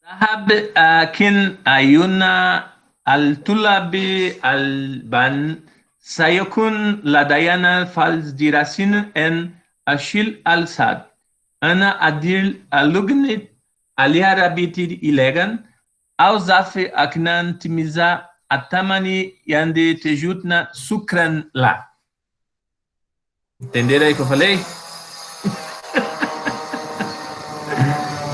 ذهب كن أيونا الطلاب البان سيكون لدينا فالز دراسين أن أشيل الساد أنا أدير اللغني العربية إلغان أو زافي أكنان تميزا أتمني يندي تجوتنا سكرا لا. Entenderam aí que eu falei?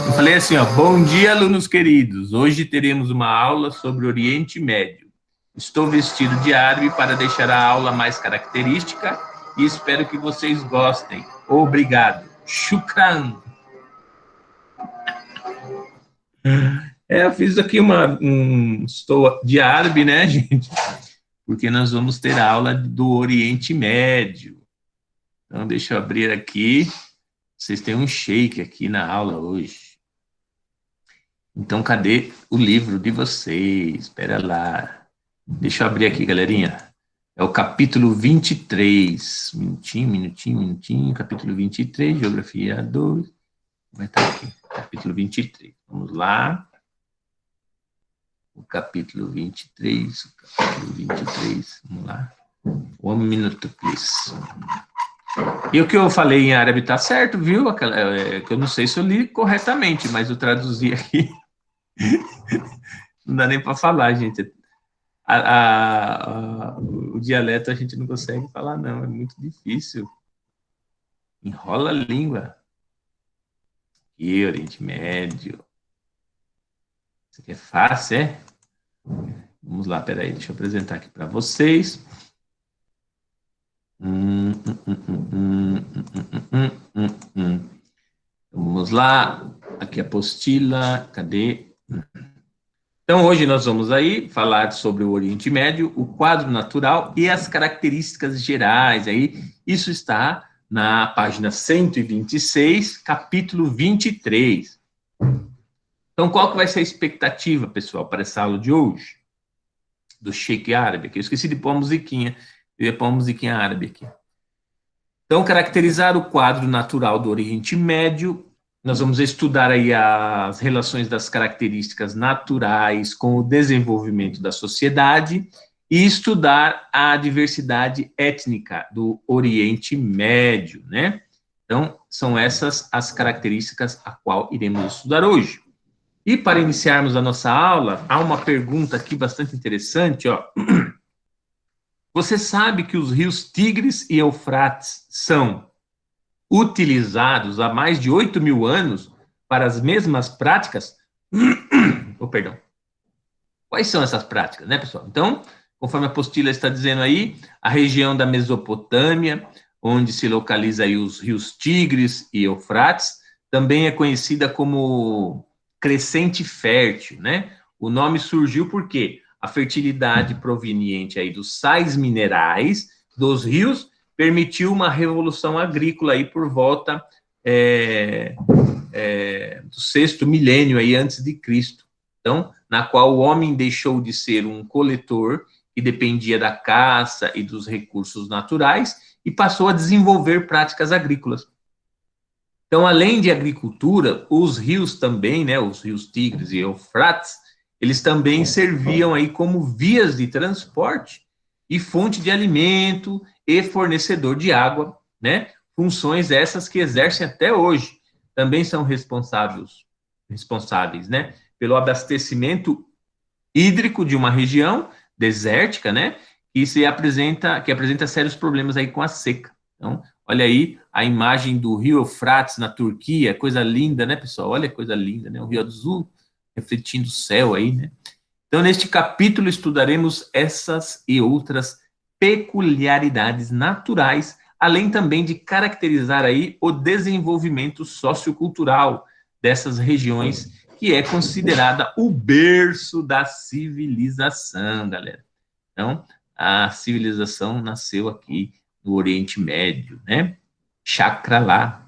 Eu falei assim, ó, bom dia, alunos queridos. Hoje teremos uma aula sobre Oriente Médio. Estou vestido de árabe para deixar a aula mais característica e espero que vocês gostem. Obrigado. Shukran. Eu fiz aqui estou de árabe, né, gente? Porque nós vamos ter a aula do Oriente Médio. Então, deixa eu abrir aqui. Vocês têm um shake aqui na aula hoje. Então, cadê o livro de vocês? Espera lá. Deixa eu abrir aqui, galerinha. É o capítulo 23. Minutinho. Capítulo 23, Geografia 2. Vai estar aqui. Capítulo 23. Vamos lá. O capítulo 23. Vamos lá. 1 minute, please. E o que eu falei em árabe tá certo, viu? Que eu não sei se eu li corretamente, mas eu traduzi aqui. Não dá nem para falar, gente. O dialeto a gente não consegue falar, não. É muito difícil. Enrola a língua. E Oriente Médio. Isso aqui é fácil, é? Vamos lá, peraí. Deixa eu apresentar aqui para vocês. Vamos lá, aqui a apostila, cadê? Então, hoje nós vamos aí falar sobre o Oriente Médio, o quadro natural e as características gerais. Aí, isso está na página 126, capítulo 23. Então, qual que vai ser a expectativa, pessoal, para essa aula de hoje? Do Sheik árabe, aqui. Eu esqueci de pôr a musiquinha. Eu ia pôr uma musiquinha árabe aqui. Então, caracterizar o quadro natural do Oriente Médio. Nós vamos estudar aí as relações das características naturais com o desenvolvimento da sociedade e estudar a diversidade étnica do Oriente Médio, né? Então, são essas as características a qual iremos estudar hoje. E para iniciarmos a nossa aula, há uma pergunta aqui bastante interessante, ó. Você sabe que os rios Tigres e Eufrates são utilizados há mais de 8.000 anos para as mesmas práticas? Perdão. Quais são essas práticas, né, pessoal? Então, conforme a apostila está dizendo aí, a região da Mesopotâmia, onde se localiza aí os rios Tigres e Eufrates, também é conhecida como crescente fértil, né? O nome surgiu porque a fertilidade proveniente aí dos sais minerais dos rios permitiu uma revolução agrícola aí por volta do 6º milênio aí antes de Cristo. Então, na qual o homem deixou de ser um coletor que dependia da caça e dos recursos naturais e passou a desenvolver práticas agrícolas. Então, além de agricultura, os rios também, né, os rios Tigres e Eufrates, eles também serviam aí como vias de transporte e fonte de alimento e fornecedor de água, né? Funções essas que exercem até hoje. Também são responsáveis, né, pelo abastecimento hídrico de uma região desértica, né, que apresenta sérios problemas aí com a seca. Então, olha aí a imagem do rio Eufrates na Turquia, coisa linda, né, pessoal? Olha que coisa linda, né? O Rio Azul refletindo o céu aí, né? Então, neste capítulo, estudaremos essas e outras peculiaridades naturais, além também de caracterizar aí o desenvolvimento sociocultural dessas regiões, que é considerada o berço da civilização, galera. Então, a civilização nasceu aqui no Oriente Médio, né? Chakra lá.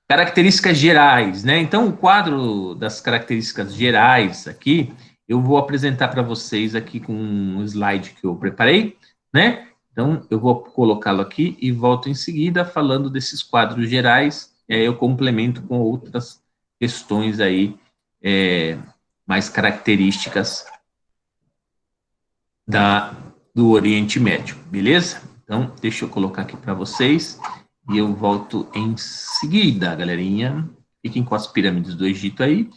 Características gerais, né? Então, o quadro das características gerais aqui, eu vou apresentar para vocês aqui com um slide que eu preparei, né? Então, eu vou colocá-lo aqui e volto em seguida falando desses quadros gerais, e aí eu complemento com outras questões aí mais características do Oriente Médio, beleza? Então, deixa eu colocar aqui para vocês e eu volto em seguida, galerinha. Fiquem com as pirâmides do Egito aí.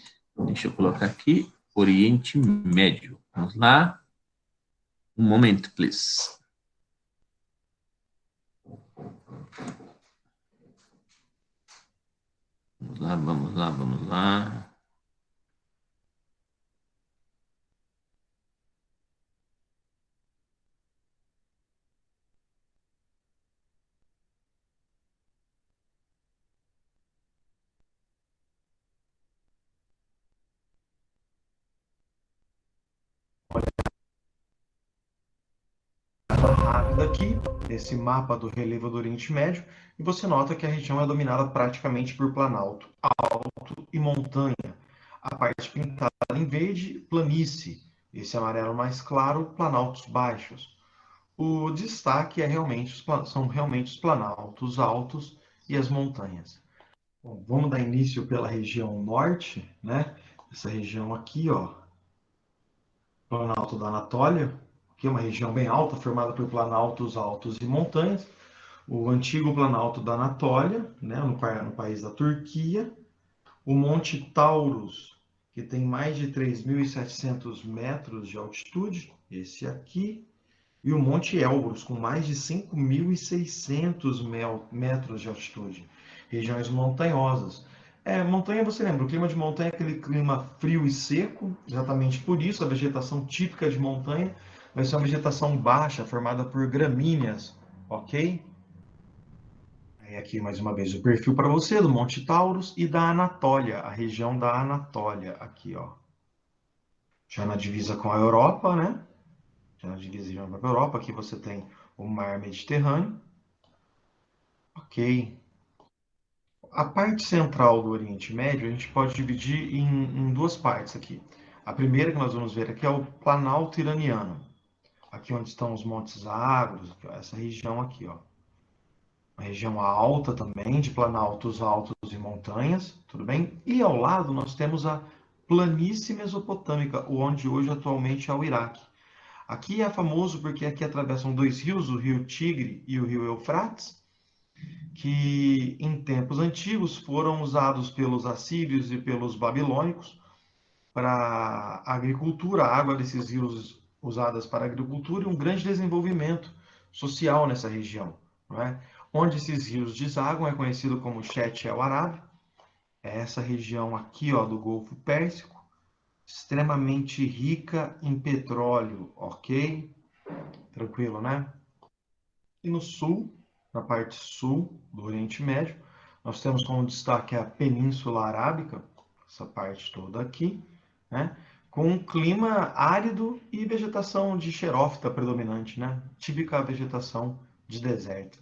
Deixa eu colocar aqui, Oriente Médio. Vamos lá. Um momento, please. Vamos lá, vamos lá, vamos lá. Rápida aqui, esse mapa do relevo do Oriente Médio, e você nota que a região é dominada praticamente por planalto, alto e montanha. A parte pintada em verde, planície. Esse amarelo mais claro, planaltos baixos. O destaque são realmente os planaltos altos e as montanhas. Bom, vamos dar início pela região norte, né? Essa região aqui, ó, Planalto da Anatólia, que é uma região bem alta, formada por planaltos altos e montanhas. O antigo Planalto da Anatólia, né, no país da Turquia. O Monte Taurus, que tem mais de 3.700 metros de altitude, esse aqui. E o Monte Elbrus, com mais de 5.600 metros de altitude. Regiões montanhosas. Montanha, você lembra, o clima de montanha é aquele clima frio e seco, exatamente por isso a vegetação típica de montanha vai ser uma vegetação baixa, formada por gramíneas, ok? Aí aqui mais uma vez o perfil para você do Monte Taurus e da Anatólia, a região da Anatólia, aqui ó. Já na divisa com a Europa, né? Já na divisa com a Europa, aqui você tem o Mar Mediterrâneo. Ok. A parte central do Oriente Médio a gente pode dividir em duas partes aqui. A primeira que nós vamos ver aqui é o Planalto Iraniano. Aqui onde estão os Montes Zagros, essa região aqui, ó. Uma região alta também, de planaltos altos e montanhas, tudo bem? E ao lado nós temos a planície mesopotâmica, onde hoje atualmente é o Iraque. Aqui é famoso porque aqui atravessam dois rios, o rio Tigre e o rio Eufrates, que em tempos antigos foram usados pelos assírios e pelos babilônicos para agricultura, a água desses rios usadas para agricultura e um grande desenvolvimento social nessa região, não é? Onde esses rios desaguam é conhecido como Shet El Arab, é essa região aqui, ó, do Golfo Pérsico, extremamente rica em petróleo, ok? Tranquilo, né? E no sul, na parte sul do Oriente Médio, nós temos como destaque a Península Arábica, essa parte toda aqui, né? Com um clima árido e vegetação de xerófita predominante, né? Típica vegetação de deserto.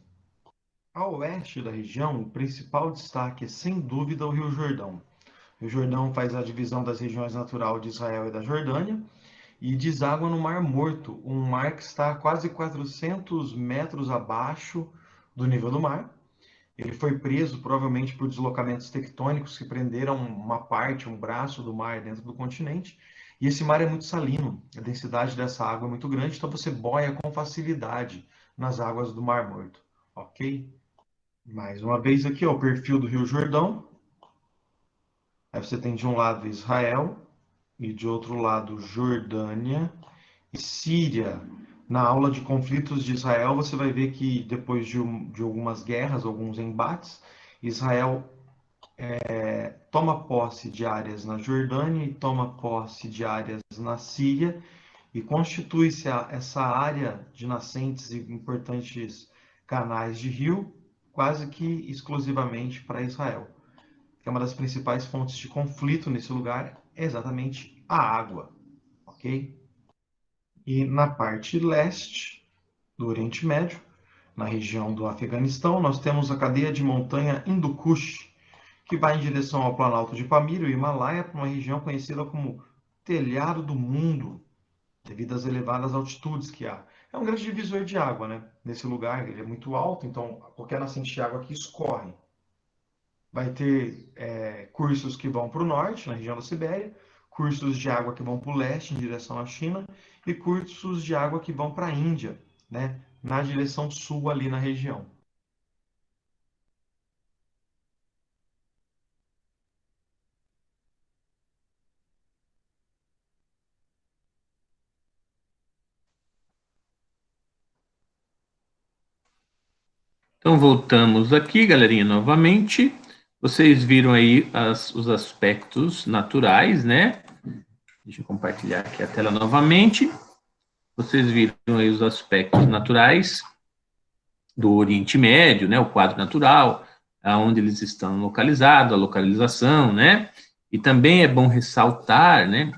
A oeste da região, o principal destaque é, sem dúvida, o Rio Jordão. O Rio Jordão faz a divisão das regiões natural de Israel e da Jordânia, e deságua no Mar Morto, um mar que está a quase 400 metros abaixo do nível do mar. Ele foi preso provavelmente por deslocamentos tectônicos que prenderam uma parte, um braço do mar dentro do continente. E esse mar é muito salino, a densidade dessa água é muito grande, então você boia com facilidade nas águas do Mar Morto, ok? Mais uma vez aqui, ó, o perfil do Rio Jordão. Aí você tem de um lado Israel e de outro lado Jordânia e Síria. Na aula de conflitos de Israel, você vai ver que depois de algumas guerras, alguns embates, Israel toma posse de áreas na Jordânia e toma posse de áreas na Síria e constitui-se essa área de nascentes e importantes canais de rio quase que exclusivamente para Israel, que é uma das principais fontes de conflito nesse lugar, é exatamente a água, ok? E na parte leste do Oriente Médio, na região do Afeganistão, nós temos a cadeia de montanha Hindu Kush, que vai em direção ao Planalto de Pamir, o Himalaia, para uma região conhecida como Telhado do Mundo, devido às elevadas altitudes que há. É um grande divisor de água, né? Nesse lugar, ele é muito alto, então qualquer nascente de água aqui escorre. vai ter cursos que vão para o norte, na região da Sibéria, cursos de água que vão para o leste, em direção à China, e cursos de água que vão para a Índia, né, na direção sul, ali na região. Então, voltamos aqui, galerinha, novamente. Vocês viram aí os aspectos naturais, né? Deixa eu compartilhar aqui a tela novamente. Vocês viram aí os aspectos naturais do Oriente Médio, né? O quadro natural, aonde eles estão localizados, a localização, né? E também é bom ressaltar, né?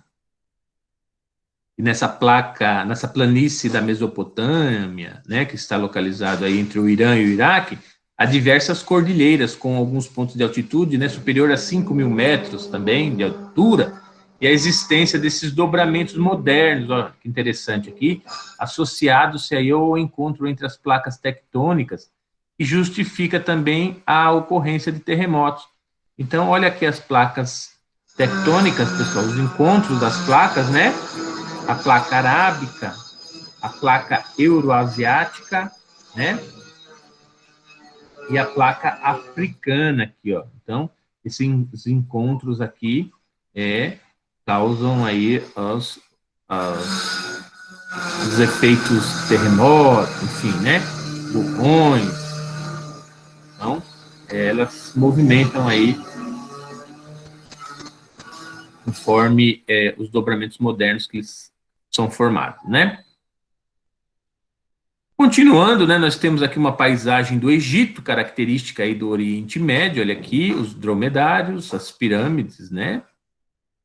Nessa placa, nessa planície da Mesopotâmia, né, que está localizado aí entre o Irã e o Iraque, há diversas cordilheiras com alguns pontos de altitude, né, superior a 5.000 metros também de altura, e a existência desses dobramentos modernos, ó, que interessante aqui, associados-se aí ao encontro entre as placas tectônicas, que justifica também a ocorrência de terremotos. Então, olha aqui as placas tectônicas, pessoal, os encontros das placas, né, a placa arábica, a placa euroasiática, né? E a placa africana aqui, ó. Então, esses encontros aqui causam aí os efeitos terremotos, enfim, né? Vulcões. Então, elas movimentam aí conforme os dobramentos modernos que eles são formados, né? Continuando, né, nós temos aqui uma paisagem do Egito, característica aí do Oriente Médio, olha aqui, os dromedários, as pirâmides, né,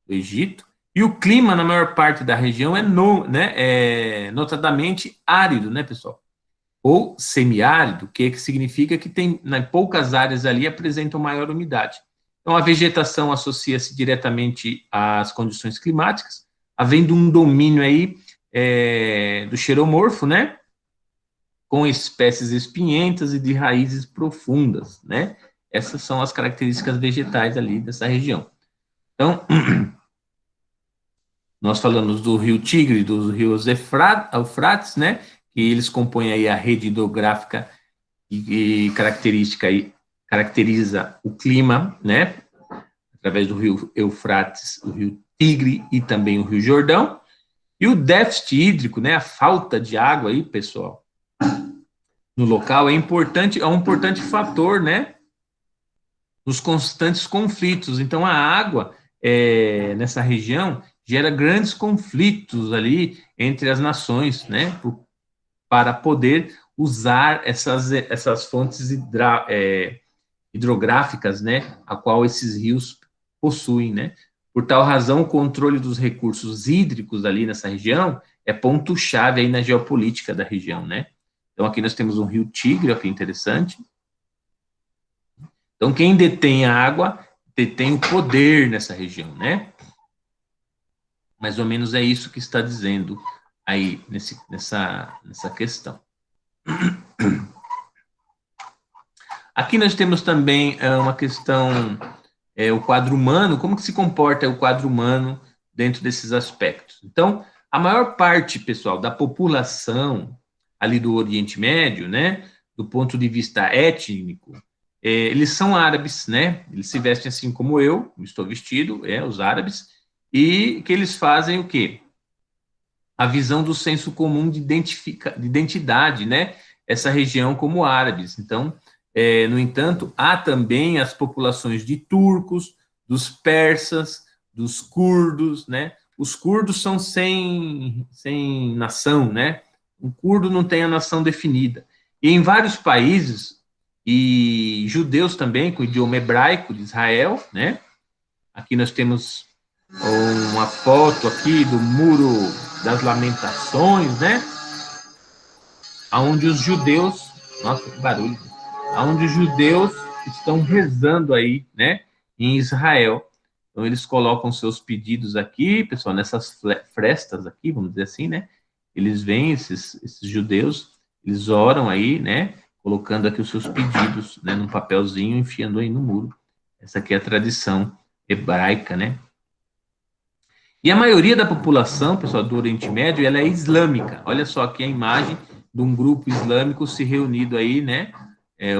do Egito, e o clima na maior parte da região é notadamente árido, né, pessoal? Ou semiárido, que significa que tem, poucas áreas ali apresentam maior umidade. Então, a vegetação associa-se diretamente às condições climáticas, havendo um domínio aí do xeromorfo, né, com espécies espinhentas e de raízes profundas, né? Essas são as características vegetais ali dessa região. Então, nós falamos do rio Tigre, dos rios Eufrates, né? Que eles compõem aí a rede hidrográfica e caracteriza o clima, né? Através do rio Eufrates, o rio Tigre e também o rio Jordão. E o déficit hídrico, né? A falta de água aí, pessoal, no local é um importante fator, né, nos constantes conflitos. Então, a água nessa região gera grandes conflitos ali entre as nações, né, para poder usar essas fontes hidrográficas, né, a qual esses rios possuem, né. Por tal razão, o controle dos recursos hídricos ali nessa região é ponto-chave aí na geopolítica da região, né. Então, aqui nós temos um rio Tigre, que é interessante. Então, quem detém a água, detém o poder nessa região, né? Mais ou menos é isso que está dizendo aí nessa questão. Aqui nós temos também uma questão, o quadro humano, como que se comporta o quadro humano dentro desses aspectos. Então, a maior parte, pessoal, da população ali do Oriente Médio, né, do ponto de vista étnico, eles são árabes, né, eles se vestem assim como eu estou vestido, os árabes, e que eles fazem o quê? A visão do senso comum de identidade, né, essa região como árabes. Então, no entanto, há também as populações de turcos, dos persas, dos curdos, né, os curdos são sem nação, né, o curdo não tem a nação definida. E em vários países, e judeus também, com o idioma hebraico de Israel, né? Aqui nós temos uma foto aqui do Muro das Lamentações, né? Onde os judeus, nossa, que barulho, onde os judeus estão rezando aí, né? Em Israel. Então, eles colocam seus pedidos aqui, pessoal, nessas frestas aqui, vamos dizer assim, né? Eles vêm, esses judeus, eles oram aí, né? Colocando aqui os seus pedidos, né? Num papelzinho, enfiando aí no muro. Essa aqui é a tradição hebraica, né? E a maioria da população, pessoal, do Oriente Médio, ela é islâmica. Olha só aqui a imagem de um grupo islâmico se reunido aí, né?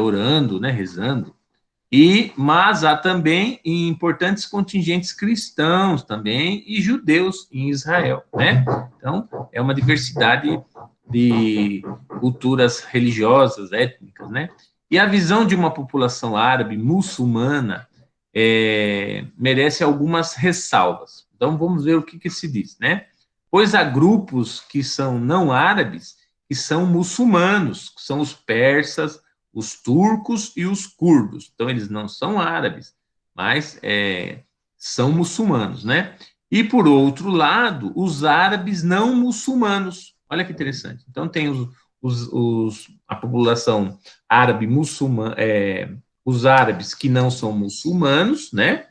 Orando, né? Rezando. Mas há também importantes contingentes cristãos também e judeus em Israel, né? Então, é uma diversidade de culturas religiosas, étnicas, né? E a visão de uma população árabe muçulmana merece algumas ressalvas. Então, vamos ver o que se diz, né? Pois há grupos que são não árabes, que são muçulmanos, que são os persas, os turcos e os curdos. Então, eles não são árabes, mas são muçulmanos, né? E, por outro lado, os árabes não muçulmanos. Olha que interessante. Então, tem a população árabe muçulmana, os árabes que não são muçulmanos, né?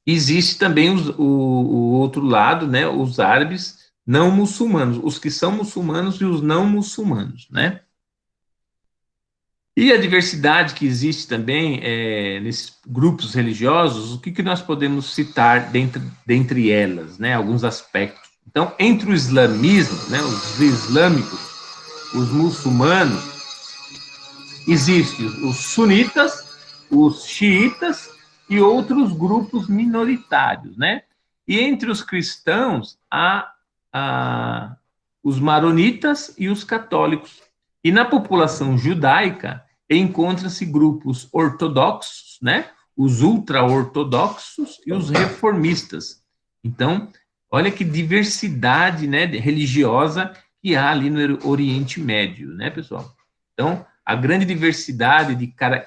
Existe também o outro lado, né? Os árabes não muçulmanos, os que são muçulmanos e os não muçulmanos, né? E a diversidade que existe também nesses grupos religiosos, o que nós podemos citar dentre elas, né? Alguns aspectos. Então, entre o islamismo, né? Os islâmicos, os muçulmanos, existem os sunitas, os xiitas e outros grupos minoritários, né? E entre os cristãos há os maronitas e os católicos. E na população judaica encontra-se grupos ortodoxos, né? Os ultra-ortodoxos e os reformistas. Então, olha que diversidade, né, religiosa que há ali no Oriente Médio, né, pessoal? Então, a grande diversidade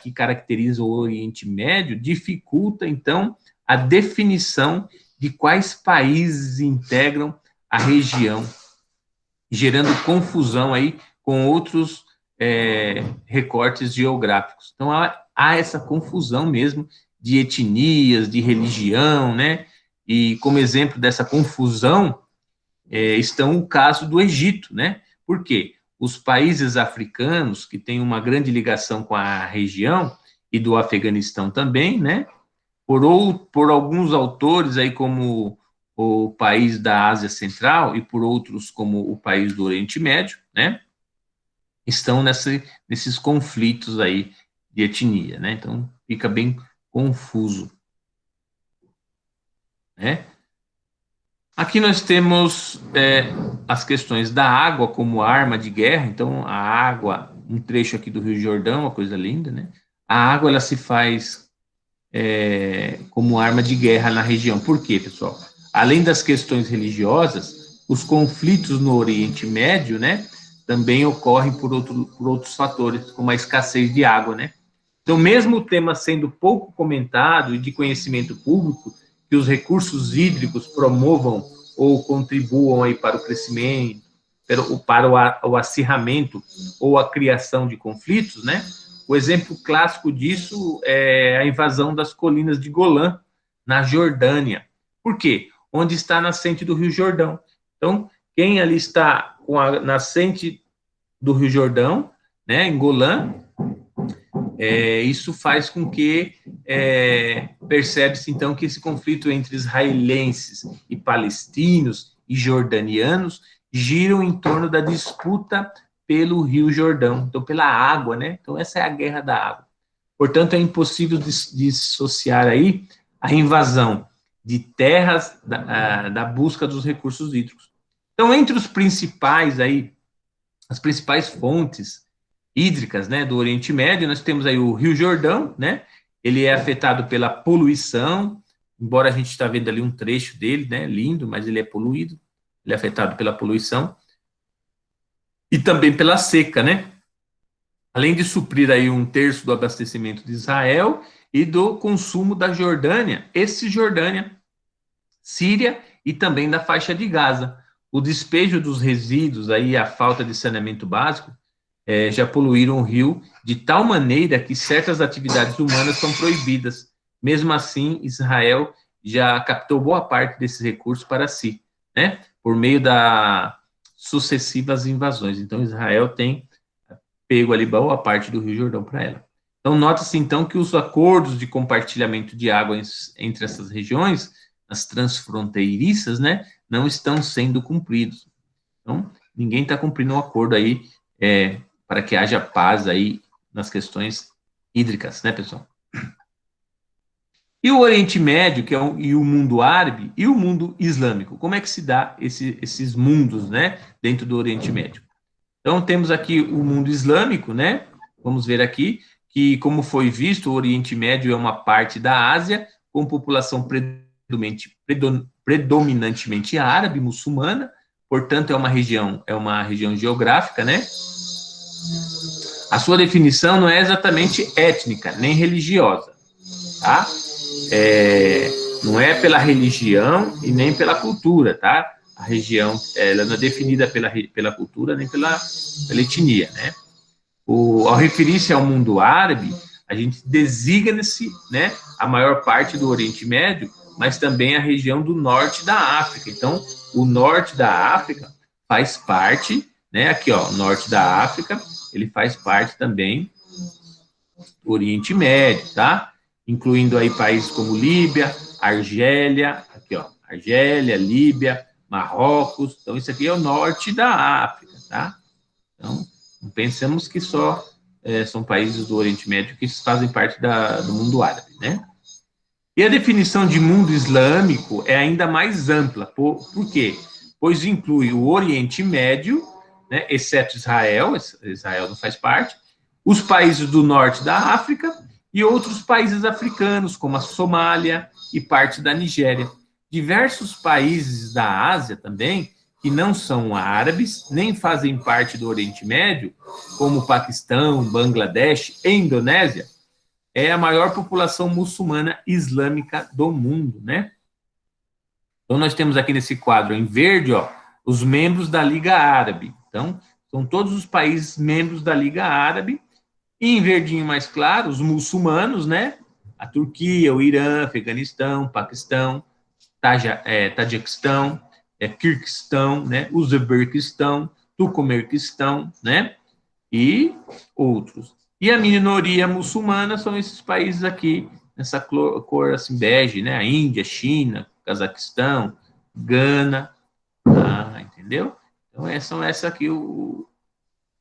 que caracteriza o Oriente Médio dificulta, então, a definição de quais países integram a região, gerando confusão aí com outros recortes geográficos. Então, há essa confusão mesmo de etnias, de religião, né? E como exemplo dessa confusão estão o caso do Egito, né? Por quê? Os países africanos, que têm uma grande ligação com a região, e do Afeganistão também, né? Por alguns autores aí como o país da Ásia Central e por outros como o país do Oriente Médio, né? Estão nesses conflitos aí de etnia, né? Então, fica bem confuso, né? Aqui nós temos as questões da água como arma de guerra. Então, a água, um trecho aqui do Rio Jordão, uma coisa linda, né? A água, ela se faz como arma de guerra na região. Por quê, pessoal? Além das questões religiosas, os conflitos no Oriente Médio, né, também ocorrem por outros fatores, como a escassez de água, né? Então, mesmo o tema sendo pouco comentado e de conhecimento público, que os recursos hídricos promovam ou contribuam aí para o crescimento, para o acirramento ou a criação de conflitos, né? O exemplo clássico disso é a invasão das colinas de Golã, na Jordânia. Por quê? Onde está a nascente do Rio Jordão. Então, quem ali está com a nascente do Rio Jordão, né, em Golã, isso faz com que percebe-se, então, que esse conflito entre israelenses e palestinos e jordanianos giram em torno da disputa pelo Rio Jordão, então pela água, né? Então essa é a guerra da água. Portanto, é impossível dissociar aí a invasão de terras da busca dos recursos hídricos. Então, entre os principais aí, as principais fontes hídricas, né, do Oriente Médio, nós temos aí o Rio Jordão, né? Ele é afetado pela poluição, embora a gente está vendo ali um trecho dele, né, lindo, mas ele é poluído, ele é afetado pela poluição e também pela seca, né? Além de suprir aí um terço do abastecimento de Israel e do consumo da Jordânia, Cisjordânia, Síria e também da faixa de Gaza. O despejo dos resíduos aí, a falta de saneamento básico, já poluíram o rio de tal maneira que certas atividades humanas são proibidas. Mesmo assim, Israel já captou boa parte desses recursos para si, né? Por meio das sucessivas invasões. Então, Israel tem pego ali boa parte do Rio Jordão para ela. Então, nota-se, então, que os acordos de compartilhamento de água entre essas regiões, as transfronteiriças, né, não estão sendo cumpridos. Então, ninguém está cumprindo um acordo aí para que haja paz aí nas questões hídricas, né, pessoal? E o Oriente Médio, e o mundo árabe, e o mundo islâmico, como é que se dá esses mundos, né, dentro do Oriente Médio? Então, temos aqui o mundo islâmico, né, vamos ver aqui, que, como foi visto, o Oriente Médio é uma parte da Ásia, com população predominantemente árabe, muçulmana, portanto, é uma região geográfica, né? A sua definição não é exatamente étnica, nem religiosa, tá? Não é pela religião e nem pela cultura, tá? A região, ela não é definida pela cultura nem pela etnia, né? Ao referir-se ao mundo árabe, a gente designa-se, né, a maior parte do Oriente Médio, mas também a região do norte da África. Então, o norte da África faz parte, né, aqui, ó, o norte da África, ele faz parte também do Oriente Médio, tá? Incluindo aí países como Líbia, Argélia, aqui, ó, Argélia, Líbia, Marrocos. Então, isso aqui é o norte da África, tá? Então, não pensamos que só são países do Oriente Médio que fazem parte do mundo árabe, né? E a definição de mundo islâmico é ainda mais ampla. Por quê? Pois inclui o Oriente Médio, né, exceto Israel não faz parte, os países do norte da África e outros países africanos, como a Somália e parte da Nigéria. Diversos países da Ásia também, que não são árabes, nem fazem parte do Oriente Médio, como o Paquistão, Bangladesh e Indonésia, é a maior população muçulmana islâmica do mundo, né? Então, nós temos aqui nesse quadro em verde, ó, os membros da Liga Árabe. Então, são todos os países membros da Liga Árabe. E em verdinho mais claro, os muçulmanos, né? A Turquia, o Irã, Afeganistão, Paquistão, Tajiquistão, Kirguistão, né? Uzbequistão, Turcomenistão, né? E outros. E a minoria muçulmana são esses países aqui, nessa cor assim, bege, né? A Índia, China, Cazaquistão, Gana, entendeu? Então,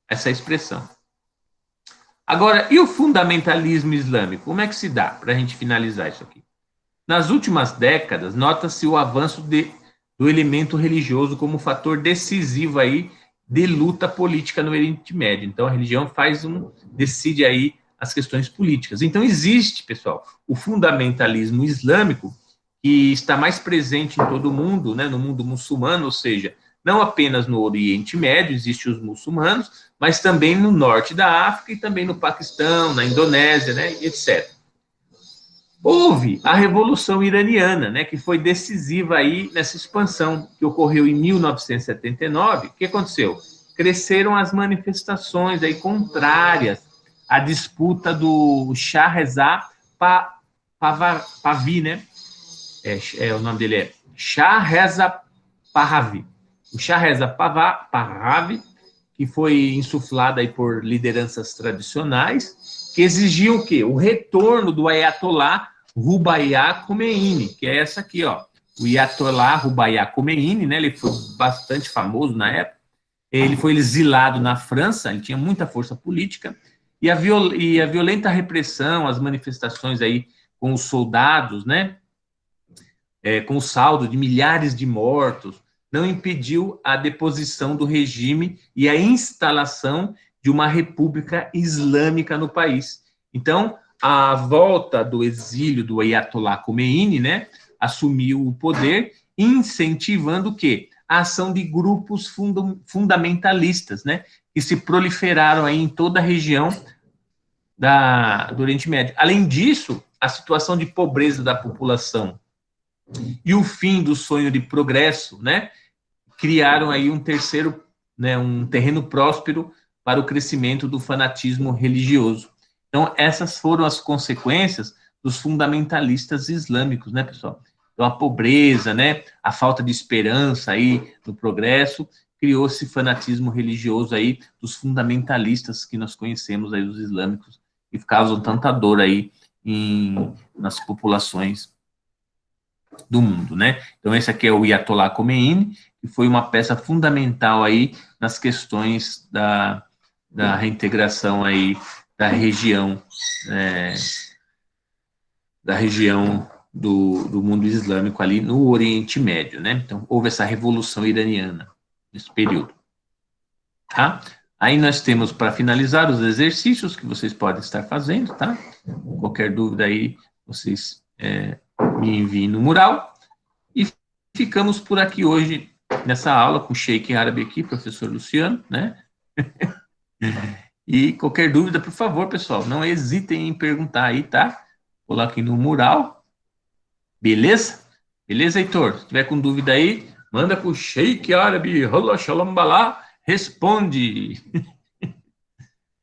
essa expressão. Agora, e o fundamentalismo islâmico? Como é que se dá, para a gente finalizar isso aqui? Nas últimas décadas, nota-se o avanço do elemento religioso como fator decisivo aí de luta política no Oriente Médio. Então, a religião decide aí as questões políticas. Então, existe, pessoal, o fundamentalismo islâmico, que está mais presente em todo o mundo, né, no mundo muçulmano, ou seja, não apenas no Oriente Médio existem os muçulmanos, mas também no norte da África e também no Paquistão, na Indonésia, né, etc. Houve a Revolução Iraniana, né, que foi decisiva aí nessa expansão que ocorreu em 1979. O que aconteceu? Cresceram as manifestações aí contrárias à disputa do Shah Reza Pahlavi, né? O nome dele é Shah Reza Pahlavi. O Shah Reza Pahlavi, que foi insuflada aí por lideranças tradicionais, que exigiam o quê? O retorno do Ayatollah Rubaiyat Khomeini, que é essa aqui, ó. O Ayatollah Rubaiyat Khomeini, né? Ele foi bastante famoso na época. Ele foi exilado na França, ele tinha muita força política, e a violenta repressão, as manifestações aí com os soldados, né? Com o saldo de milhares de mortos, não impediu a deposição do regime e a instalação de uma república islâmica no país. Então, a volta do exílio do Ayatollah Khomeini, né, assumiu o poder, incentivando o quê? A ação de grupos fundamentalistas, né, que se proliferaram aí em toda a região do Oriente Médio. Além disso, a situação de pobreza da população e o fim do sonho de progresso, né, criaram aí um terreno próspero para o crescimento do fanatismo religioso. Então, essas foram as consequências dos fundamentalistas islâmicos, né, pessoal? Então, a pobreza, né, a falta de esperança aí no progresso, criou esse fanatismo religioso aí dos fundamentalistas que nós conhecemos aí, os islâmicos, que causam tanta dor aí nas populações do mundo, né? Então, esse aqui é o Ayatollah Khomeini, que foi uma peça fundamental aí nas questões da reintegração aí da região do mundo islâmico ali no Oriente Médio, né? Então, houve essa revolução iraniana nesse período, tá? Aí nós temos, para finalizar, os exercícios que vocês podem estar fazendo, tá? Qualquer dúvida aí, vocês me enviem no mural. E ficamos por aqui hoje, nessa aula, com o Sheik Árabe aqui, professor Luciano, né? E qualquer dúvida, por favor, pessoal, não hesitem em perguntar aí, tá? Coloquem no mural. Beleza? Beleza, Heitor? Se tiver com dúvida aí, manda pro Sheik Árabe, Balá, responde.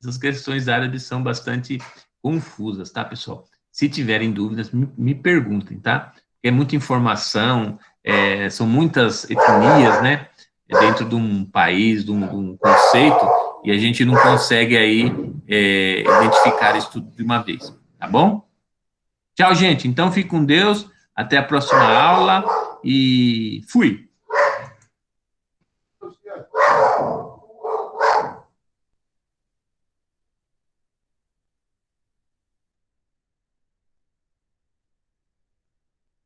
Essas questões árabes são bastante confusas, tá, pessoal? Se tiverem dúvidas, me perguntem, tá? É muita informação, são muitas etnias, né? Dentro de um país, de um conceito, e a gente não consegue aí identificar isso tudo de uma vez, tá bom? Tchau, gente. Então, fique com Deus. Até a próxima aula e fui!